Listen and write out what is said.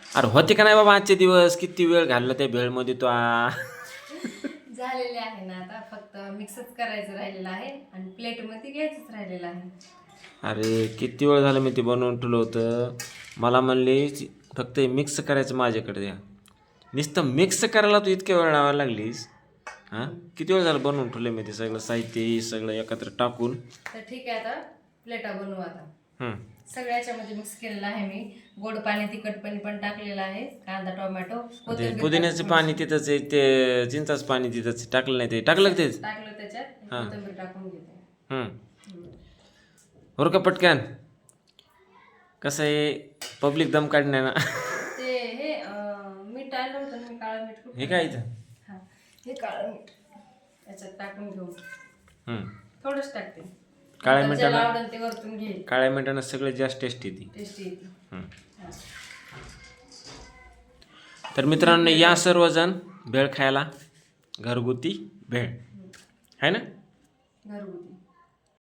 अरे होते का नाही बाबा आजचे दिवस? किती वेळ घालला त्या भेळमध्ये तो झालेले आहे ना, आता फक्त मिक्सच करायचं राहिलेलं आहे आणि प्लेटमध्ये घ्यायचंच राहिलेलं आहे. अरे किती वेळ झालं मी ते बनवून ठेवलं होतं. मला म्हणले फक्त मिक्स करायचं माझ्याकडे द्या. नुसतं मिक्स करायला तू इतक्या वेळ लावायला लागलीस. हां किती वेळ झालं बनवून ठेवलं मी ते सगळं साहित्य हे सगळं एकत्र टाकून. तर ठीक आहे, आता प्लेटा बनवू आता. हं. सगळ्याच्यामध्ये मिक्स केलेलं आहे मी. गोड पाणी तिखट पाणी पण टाकलेलं आहे, कांदा टोमॅटो ते कोथिंबीर पुदिन्याचं टाकून पाणी तिथंच आहे, ते चिंचाचं पाणी तिथंच आहे. टाकलं नाही ते टाकलं का तेच? टाकलं त्याच्यात, हां. कोथिंबीर टाकून घेते. हं. बरं का पटकन कसं आहे पब्लिक दम काढणे ना. ते हे मीठ आलं होतं ना, मी काळं मीठ कुठं हे काय इथं? हा, हे काळं मीठ याच्यात टाकून घेऊ. हं. थोडंच टाकते, काळ्या नंतर ज्याला मिठानं आवडेल ते वरतून घेईल. काळ्या मिठानं सगळ्यात जास्त टेस्ट येते. टेस्टी येते. हं. हा. तर मित्रांनो या सर्वजण भेळ खायला. घरगुती भेळ आहे ना. घरगुती